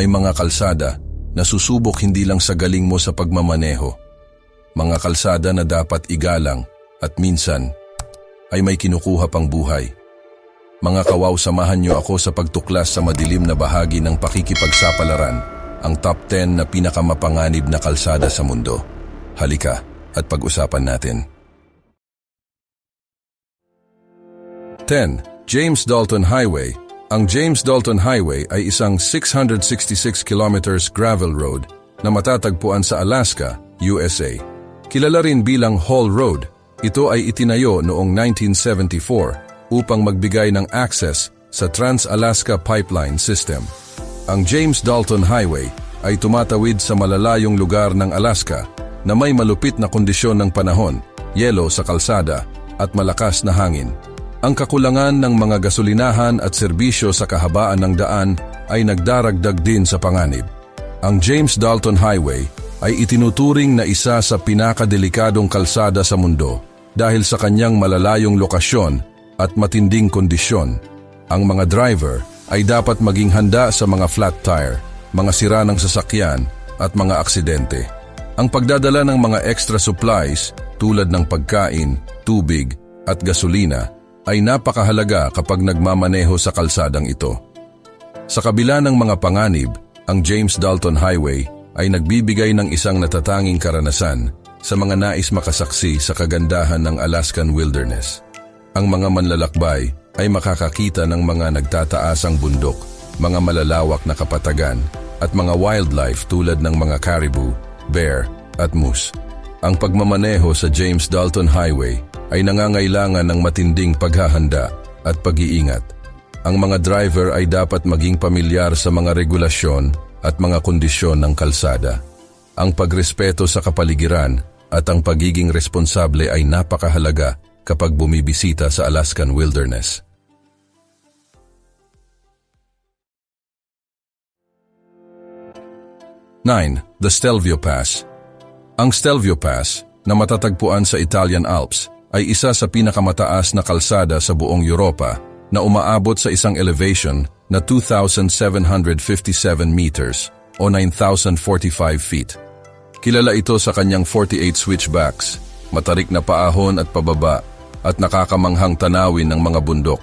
May mga kalsada na susubok hindi lang sa galing mo sa pagmamaneho. Mga kalsada na dapat igalang at minsan ay may kinukuha pang buhay. Mga kawaw, samahan niyo ako sa pagtuklas sa madilim na bahagi ng pakikipagsapalaran, ang top 10 na pinakamapanganib na kalsada sa mundo. Halika at pag-usapan natin. 10. James Dalton Highway. Ang James Dalton Highway ay isang 666 kilometers gravel road na matatagpuan sa Alaska, USA. Kilala rin bilang Haul Road, ito ay itinayo noong 1974 upang magbigay ng access sa Trans-Alaska Pipeline System. Ang James Dalton Highway ay tumatawid sa malalayong lugar ng Alaska na may malupit na kondisyon ng panahon, yelo sa kalsada at malakas na hangin. Ang kakulangan ng mga gasolinahan at serbisyo sa kahabaan ng daan ay nagdaragdag din sa panganib. Ang James Dalton Highway ay itinuturing na isa sa pinakadelikadong kalsada sa mundo dahil sa kanyang malalayong lokasyon at matinding kondisyon. Ang mga driver ay dapat maging handa sa mga flat tire, mga sira ng sasakyan at mga aksidente. Ang pagdadala ng mga extra supplies tulad ng pagkain, tubig at gasolina ay napakahalaga kapag nagmamaneho sa kalsadang ito. Sa kabila ng mga panganib, ang James Dalton Highway ay nagbibigay ng isang natatanging karanasan sa mga nais makasaksi sa kagandahan ng Alaskan wilderness. Ang mga manlalakbay ay makakakita ng mga nagtataasang bundok, mga malalawak na kapatagan, at mga wildlife tulad ng mga caribou, bear, at moose. Ang pagmamaneho sa James Dalton Highway ay nangangailangan ng matinding paghahanda at pag-iingat. Ang mga driver ay dapat maging pamilyar sa mga regulasyon at mga kondisyon ng kalsada. Ang pagrespeto sa kapaligiran at ang pagiging responsable ay napakahalaga kapag bumibisita sa Alaskan wilderness. 9. The Stelvio Pass. Ang Stelvio Pass, na matatagpuan sa Italian Alps, ay isa sa pinakamataas na kalsada sa buong Europa na umaabot sa isang elevation na 2,757 meters o 9,045 feet. Kilala ito sa kanyang 48 switchbacks, matarik na paahon at pababa, at nakakamanghang tanawin ng mga bundok.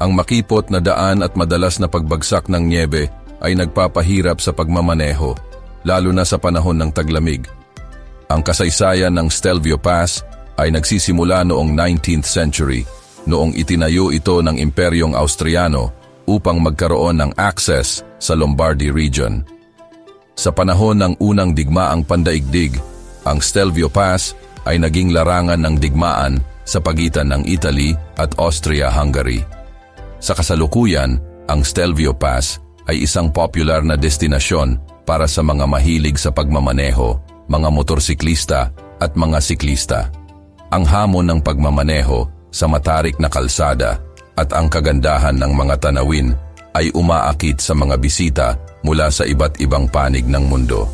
Ang makipot na daan at madalas na pagbagsak ng nyebe ay nagpapahirap sa pagmamaneho, lalo na sa panahon ng taglamig. Ang kasaysayan ng Stelvio Pass ay nagsisimula noong 19th century, noong itinayo ito ng Imperyong Austriano upang magkaroon ng access sa Lombardy region. Sa panahon ng unang digmaang pandaigdig, ang Stelvio Pass ay naging larangan ng digmaan sa pagitan ng Italy at Austria-Hungary. Sa kasalukuyan, ang Stelvio Pass ay isang popular na destinasyon para sa mga mahilig sa pagmamaneho, mga motorsiklista at mga siklista. Ang hamon ng pagmamaneho sa matarik na kalsada at ang kagandahan ng mga tanawin ay umaakit sa mga bisita mula sa iba't ibang panig ng mundo.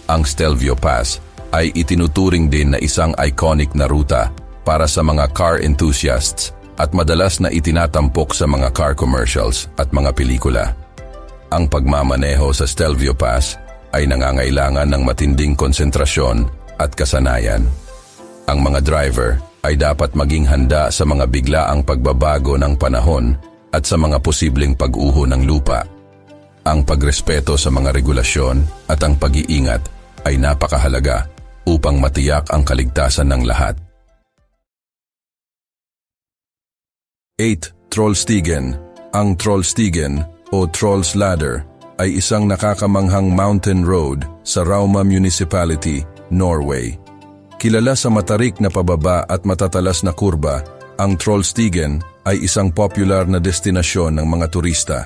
Ang Stelvio Pass ay itinuturing din na isang iconic na ruta para sa mga car enthusiasts at madalas na itinatampok sa mga car commercials at mga pelikula. Ang pagmamaneho sa Stelvio Pass ay nangangailangan ng matinding konsentrasyon at kasanayan. Ang mga driver ay dapat maging handa sa mga biglaang pagbabago ng panahon at sa mga posibleng pag-uho ng lupa. Ang pagrespeto sa mga regulasyon at ang pag-iingat ay napakahalaga upang matiyak ang kaligtasan ng lahat. 8. Trollstigen. Ang Trollstigen o Troll's Ladder ay isang nakakamanghang mountain road sa Rauma Municipality, Norway. Kilala sa matarik na pababa at matatalas na kurba, ang Trollstigen ay isang popular na destinasyon ng mga turista.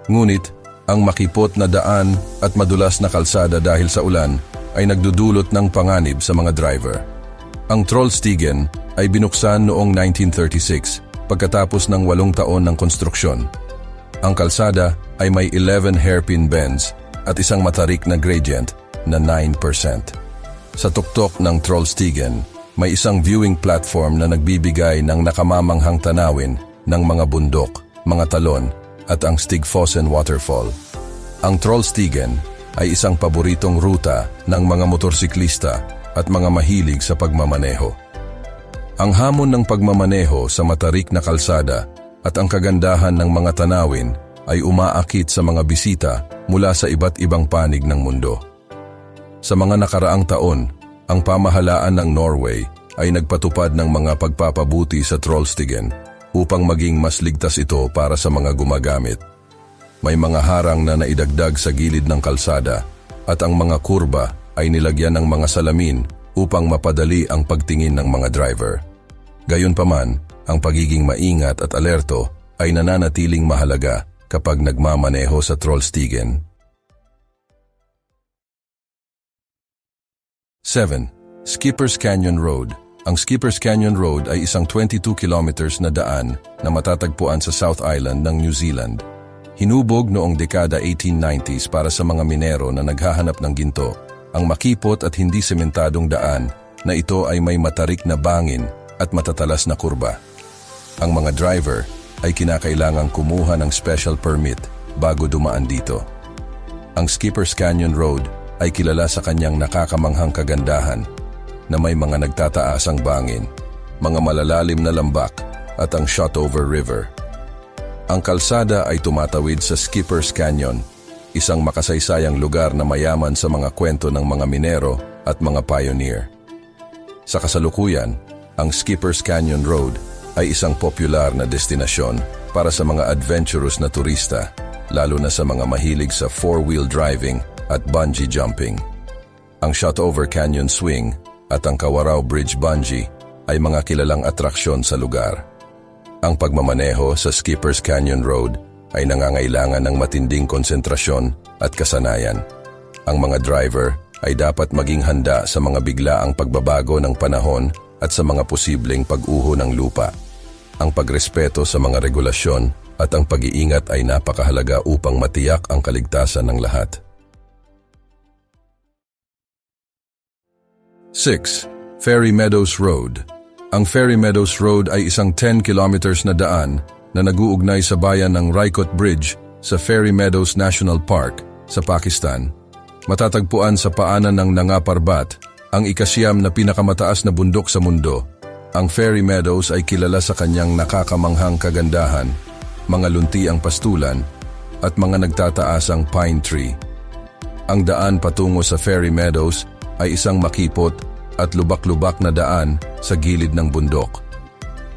Ngunit, ang makipot na daan at madulas na kalsada dahil sa ulan ay nagdudulot ng panganib sa mga driver. Ang Trollstigen ay binuksan noong 1936 pagkatapos ng 8 taon ng konstruksyon. Ang kalsada ay may 11 hairpin bends at isang matarik na gradient na 9%. Sa tuktok ng Trollstigen, may isang viewing platform na nagbibigay ng nakamamanghang tanawin ng mga bundok, mga talon at ang Stigfossen Waterfall. Ang Trollstigen ay isang paboritong ruta ng mga motorsiklista at mga mahilig sa pagmamaneho. Ang hamon ng pagmamaneho sa matarik na kalsada at ang kagandahan ng mga tanawin ay umaakit sa mga bisita mula sa iba't ibang panig ng mundo. Sa mga nakaraang taon, ang pamahalaan ng Norway ay nagpatupad ng mga pagpapabuti sa Trollstigen upang maging mas ligtas ito para sa mga gumagamit. May mga harang na naidagdag sa gilid ng kalsada at ang mga kurba ay nilagyan ng mga salamin upang mapadali ang pagtingin ng mga driver. Gayunpaman, ang pagiging maingat at alerto ay nananatiling mahalaga kapag nagmamaneho sa Trollstigen. 7. Skipper's Canyon Road. Ang Skipper's Canyon Road ay isang 22 kilometers na daan na matatagpuan sa South Island ng New Zealand. Hinubog noong dekada 1890s para sa mga minero na naghahanap ng ginto. Ang makipot at hindi sementadong daan na ito ay may matarik na bangin at matatalas na kurba. Ang mga driver ay kinakailangang kumuha ng special permit bago dumaan dito. Ang Skipper's Canyon Road ay kilala sa kanyang nakakamanghang kagandahan na may mga nagtataasang bangin, mga malalalim na lambak at ang Shotover River. Ang kalsada ay tumatawid sa Skipper's Canyon, isang makasaysayang lugar na mayaman sa mga kwento ng mga minero at mga pioneer. Sa kasalukuyan, ang Skipper's Canyon Road ay isang popular na destinasyon para sa mga adventurous na turista, lalo na sa mga mahilig sa four-wheel driving at bungee jumping. Ang Shotover Canyon Swing at ang Kawarau Bridge Bungee ay mga kilalang atraksyon sa lugar. Ang pagmamaneho sa Skipper's Canyon Road ay nangangailangan ng matinding konsentrasyon at kasanayan. Ang mga driver ay dapat maging handa sa mga biglaang pagbabago ng panahon at sa mga posibleng pag-uho ng lupa. Ang pagrespeto sa mga regulasyon at ang pag-iingat ay napakahalaga upang matiyak ang kaligtasan ng lahat. 6. Fairy Meadows Road. Ang Fairy Meadows Road ay isang 10 kilometers na daan na nag-uugnay sa bayan ng Raikot Bridge sa Fairy Meadows National Park sa Pakistan. Matatagpuan sa paanan ng Nanga Parbat, ang ikasyam na pinakamataas na bundok sa mundo. Ang Fairy Meadows ay kilala sa kanyang nakakamanghang kagandahan, mga luntiang pastulan, at mga nagtataasang pine tree. Ang daan patungo sa Fairy Meadows ay isang makipot at lubak-lubak na daan sa gilid ng bundok.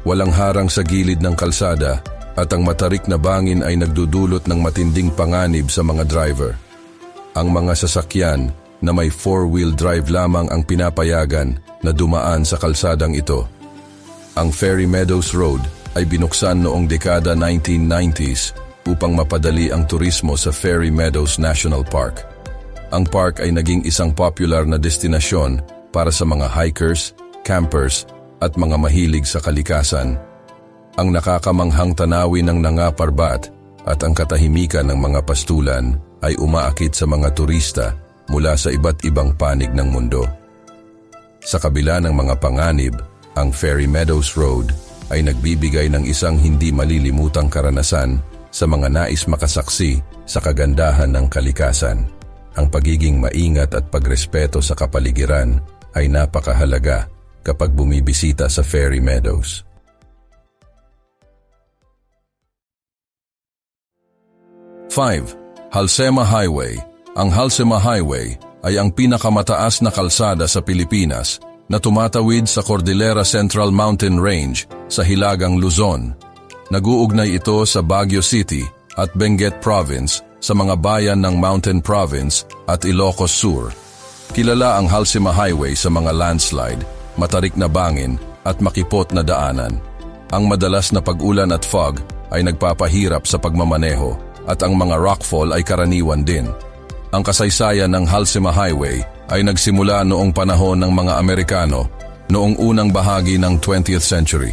Walang harang sa gilid ng kalsada at ang matarik na bangin ay nagdudulot ng matinding panganib sa mga driver. Ang mga sasakyan na may four-wheel drive lamang ang pinapayagan na dumaan sa kalsadang ito. Ang Fairy Meadows Road ay binuksan noong dekada 1990s upang mapadali ang turismo sa Fairy Meadows National Park. Ang park ay naging isang popular na destinasyon para sa mga hikers, campers, at mga mahilig sa kalikasan. Ang nakakamanghang tanawin ng Nanga Parbat at ang katahimikan ng mga pastulan ay umaakit sa mga turista mula sa iba't ibang panig ng mundo. Sa kabila ng mga panganib, ang Fairy Meadows Road ay nagbibigay ng isang hindi malilimutang karanasan sa mga nais makasaksi sa kagandahan ng kalikasan. Ang pagiging maingat at pagrespeto sa kapaligiran ay napakahalaga kapag bumibisita sa Fairy Meadows. 5. Halsema Highway. Ang Halsema Highway ay ang pinakamataas na kalsada sa Pilipinas na tumatawid sa Cordillera Central Mountain Range sa Hilagang Luzon. Nag-uugnay ito sa Baguio City at Benguet Province sa mga bayan ng Mountain Province at Ilocos Sur. Kilala ang Halsema Highway sa mga landslide, matarik na bangin at makipot na daanan. Ang madalas na pag-ulan at fog ay nagpapahirap sa pagmamaneho at ang mga rockfall ay karaniwan din. Ang kasaysayan ng Halsema Highway ay nagsimula noong panahon ng mga Amerikano noong unang bahagi ng 20th century.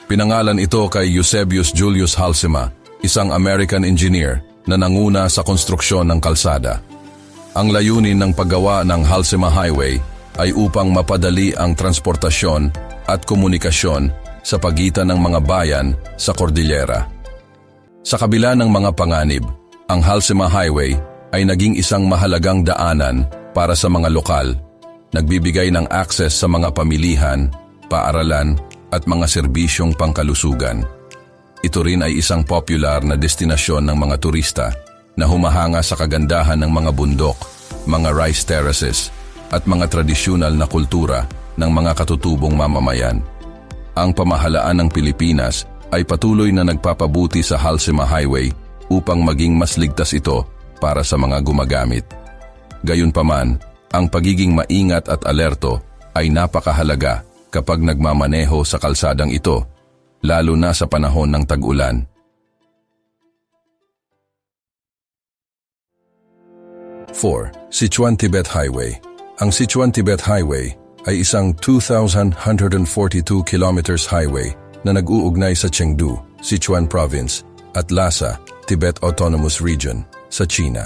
Pinangalan ito kay Eusebius Julius Halsema, isang American engineer na nanguna sa konstruksyon ng kalsada. Ang layunin ng paggawa ng Halsema Highway ay upang mapadali ang transportasyon at komunikasyon sa pagitan ng mga bayan sa Cordillera. Sa kabila ng mga panganib, ang Halsema Highway ay naging isang mahalagang daanan para sa mga lokal, nagbibigay ng akses sa mga pamilihan, paaralan at mga serbisyong pangkalusugan. Ito rin ay isang popular na destinasyon ng mga turista na humahanga sa kagandahan ng mga bundok, mga rice terraces at mga tradisyonal na kultura ng mga katutubong mamamayan. Ang pamahalaan ng Pilipinas ay patuloy na nagpapabuti sa Halsema Highway upang maging mas ligtas ito para sa mga gumagamit. Gayunpaman, ang pagiging maingat at alerto ay napakahalaga kapag nagmamaneho sa kalsadang ito, lalo na sa panahon ng tag-ulan. 4. Sichuan-Tibet Highway. Ang Sichuan-Tibet Highway ay isang 2,142 kilometers highway na nag-uugnay sa Chengdu, Sichuan Province at Lhasa, Tibet Autonomous Region sa China.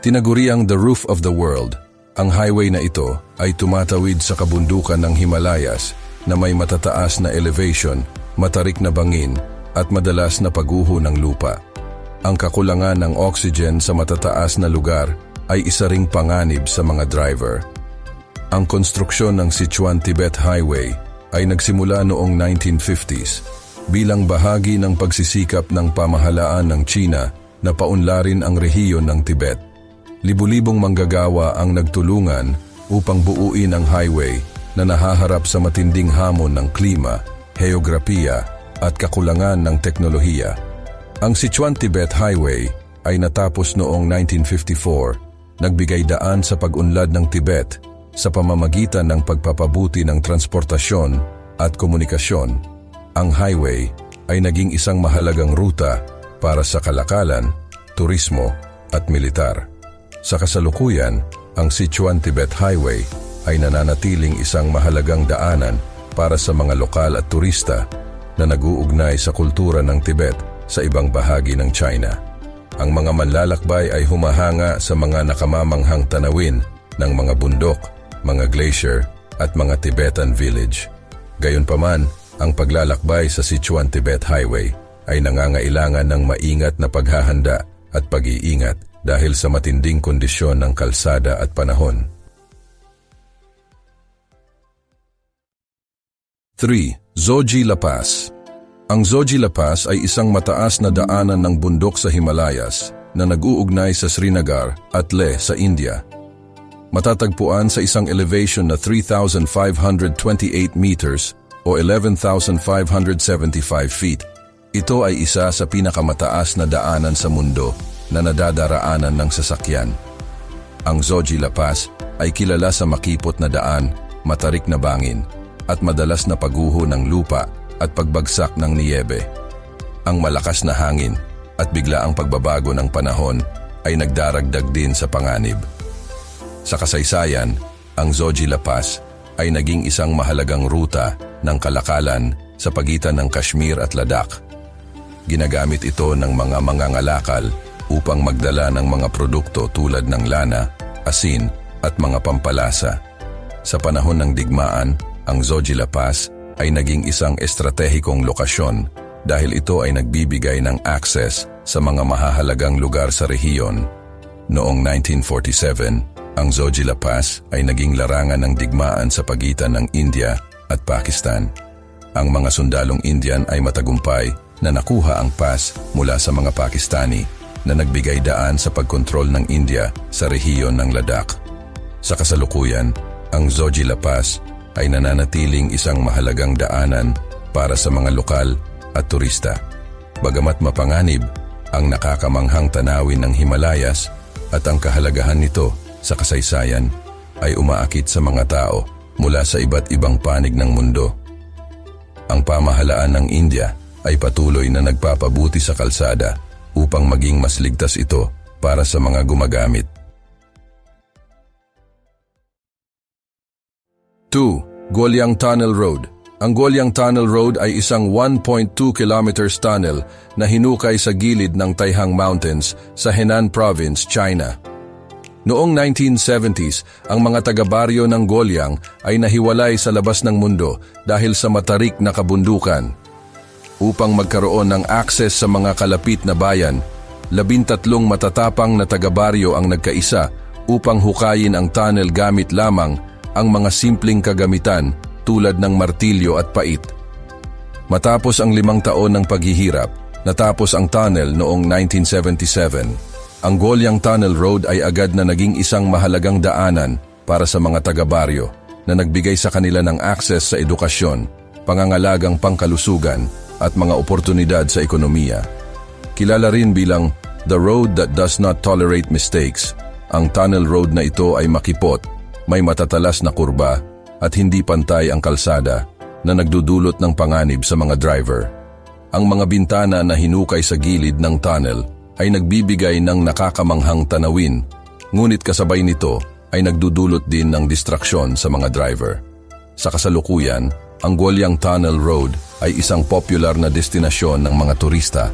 Tinaguriang the roof of the world, ang highway na ito ay tumatawid sa kabundukan ng Himalayas na may matataas na elevation, matarik na bangin at madalas na pagguho ng lupa. Ang kakulangan ng oxygen sa matataas na lugar ay isa ring panganib sa mga driver. Ang konstruksyon ng Sichuan-Tibet Highway ay nagsimula noong 1950s bilang bahagi ng pagsisikap ng pamahalaan ng China na paunlarin ang rehiyon ng Tibet. Libu-libong manggagawa ang nagtulungan upang buuin ang highway na nahaharap sa matinding hamon ng klima, heograpiya at kakulangan ng teknolohiya. Ang Sichuan-Tibet Highway ay natapos noong 1954, nagbigay daan sa pag-unlad ng Tibet sa pamamagitan ng pagpapabuti ng transportasyon at komunikasyon. Ang highway ay naging isang mahalagang ruta para sa kalakalan, turismo at militar. Sa kasalukuyan, ang Sichuan-Tibet Highway ay nananatiling isang mahalagang daanan para sa mga lokal at turista na nag-uugnay sa kultura ng Tibet sa ibang bahagi ng China. Ang mga manlalakbay ay humahanga sa mga nakamamanghang tanawin ng mga bundok, mga glacier at mga Tibetan village. Gayunpaman, ang paglalakbay sa Sichuan-Tibet Highway ay nangangailangan ng maingat na paghahanda at pag-iingat dahil sa matinding kondisyon ng kalsada at panahon. 3. Zoji La Pass. Ang Zoji La Pass ay isang mataas na daanan ng bundok sa Himalayas na nag-uugnay sa Srinagar at Leh sa India. Matatagpuan sa isang elevation na 3,528 meters o 11,575 feet. Ito ay isa sa pinakamataas na daanan sa mundo na nadadaraanan ng sasakyan. Ang Zoji La Pass ay kilala sa makipot na daan, matarik na bangin, at madalas na pagguho ng lupa at pagbagsak ng niyebe. Ang malakas na hangin at biglaang pagbabago ng panahon ay nagdaragdag din sa panganib. Sa kasaysayan, ang Zoji La Pass ay naging isang mahalagang ruta ng kalakalan sa pagitan ng Kashmir at Ladakh. Ginagamit ito ng mga mangangalakal upang magdala ng mga produkto tulad ng lana, asin at mga pampalasa. Sa panahon ng digmaan, ang Zoji La Pass ay naging isang estratehikong lokasyon dahil ito ay nagbibigay ng access sa mga mahahalagang lugar sa rehiyon. Noong 1947, ang Zoji La Pass ay naging larangan ng digmaan sa pagitan ng India at Pakistan. Ang mga sundalong Indian ay matagumpay na nakuha ang pass mula sa mga Pakistani na nagbigay daan sa pagkontrol ng India sa rehiyon ng Ladakh. Sa kasalukuyan, ang Zoji La Pass ay nananatiling isang mahalagang daanan para sa mga lokal at turista. Bagamat mapanganib, ang nakakamanghang tanawin ng Himalayas at ang kahalagahan nito sa kasaysayan ay umaakit sa mga tao mula sa iba't ibang panig ng mundo. Ang pamahalaan ng India ay patuloy na nagpapabuti sa kalsada upang maging mas ligtas ito para sa mga gumagamit. 2. Guoliang Tunnel Road. Ang Guoliang Tunnel Road ay isang 1.2 kilometers tunnel na hinukay sa gilid ng Taihang Mountains sa Henan Province, China. Noong 1970s, ang mga taga-baryo ng Guoliang ay nahiwalay sa labas ng mundo dahil sa matarik na kabundukan. Upang magkaroon ng akses sa mga kalapit na bayan, 13 matatapang na taga-baryo ang nagkaisa upang hukayin ang tunnel gamit lamang ang mga simpleng kagamitan tulad ng martilyo at pait. Matapos ang 5 taon ng paghihirap, natapos ang tunnel noong 1977. Ang Golyang Tunnel Road ay agad na naging isang mahalagang daanan para sa mga taga-baryo na nagbigay sa kanila ng access sa edukasyon, pangangalagang pangkalusugan at mga oportunidad sa ekonomiya. Kilala rin bilang the road that does not tolerate mistakes, ang tunnel road na ito ay makipot, may matatalas na kurba at hindi pantay ang kalsada na nagdudulot ng panganib sa mga driver. Ang mga bintana na hinukay sa gilid ng tunnel ay nagbibigay ng nakakamanghang tanawin, ngunit kasabay nito ay nagdudulot din ng distraksyon sa mga driver. Sa kasalukuyan, ang Golyang Tunnel Road ay isang popular na destinasyon ng mga turista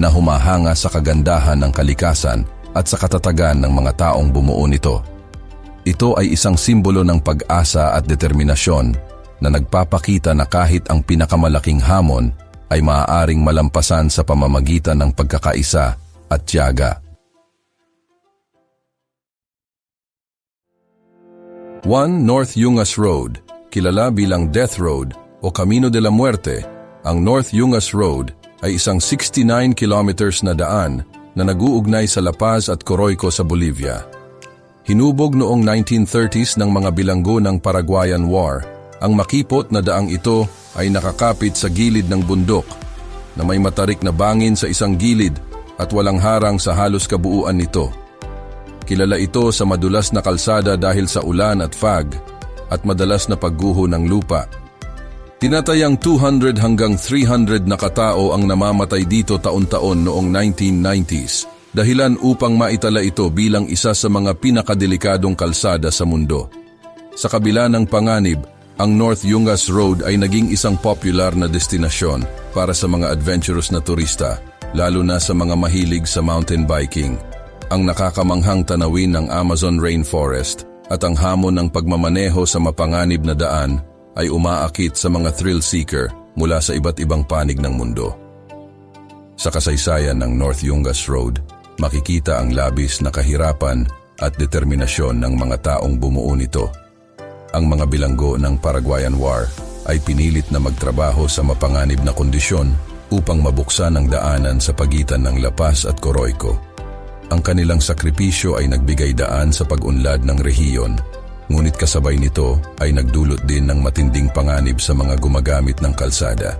na humahanga sa kagandahan ng kalikasan at sa katatagan ng mga taong bumuo nito. Ito ay isang simbolo ng pag-asa at determinasyon na nagpapakita na kahit ang pinakamalaking hamon ay maaaring malampasan sa pamamagitan ng pagkakaisa at tiyaga. 1. North Yungas Road, kilala bilang Death Road o Camino de la Muerte. Ang North Yungas Road ay isang 69 kilometers na daan na nag-uugnay sa La Paz at Coroico sa Bolivia. Hinubog noong 1930s ng mga bilanggo ng Paraguayan War. Ang makipot na daang ito ay nakakapit sa gilid ng bundok na may matarik na bangin sa isang gilid at walang harang sa halos kabuuan nito. Kilala ito sa madulas na kalsada dahil sa ulan at fog at madalas na pagguho ng lupa. Tinatayang 200 hanggang 300 na katao ang namamatay dito taon-taon noong 1990s, dahilan upang maitala ito bilang isa sa mga pinakadelikadong kalsada sa mundo. Sa kabila ng panganib, ang North Yungas Road ay naging isang popular na destinasyon para sa mga adventurous na turista, lalo na sa mga mahilig sa mountain biking. Ang nakakamanghang tanawin ng Amazon Rainforest at ang hamon ng pagmamaneho sa mapanganib na daan ay umaakit sa mga thrill seeker mula sa iba't ibang panig ng mundo. Sa kasaysayan ng North Yungas Road, makikita ang labis na kahirapan at determinasyon ng mga taong bumuo nito. Ang mga bilanggo ng Paraguayan War ay pinilit na magtrabaho sa mapanganib na kondisyon upang mabuksan ang daanan sa pagitan ng La Paz at Coroico. Ang kanilang sakripisyo ay nagbigay daan sa pag-unlad ng rehiyon, ngunit kasabay nito ay nagdulot din ng matinding panganib sa mga gumagamit ng kalsada.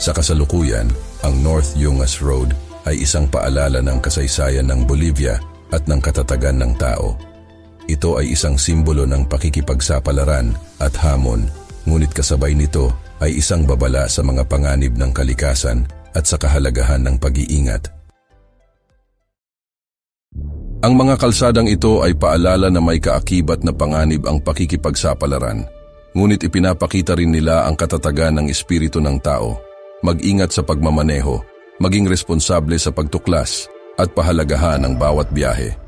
Sa kasalukuyan, ang North Yungas Road ay isang paalala ng kasaysayan ng Bolivia at ng katatagan ng tao. Ito ay isang simbolo ng pakikipagsapalaran at hamon, ngunit kasabay nito ay isang babala sa mga panganib ng kalikasan at sa kahalagahan ng pag-iingat. Ang mga kalsadang ito ay paalala na may kaakibat na panganib ang pakikipagsapalaran, ngunit ipinapakita rin nila ang katatagan ng espiritu ng tao. Mag-ingat sa pagmamaneho, maging responsable sa pagtuklas, at pahalagahan ang bawat biyahe.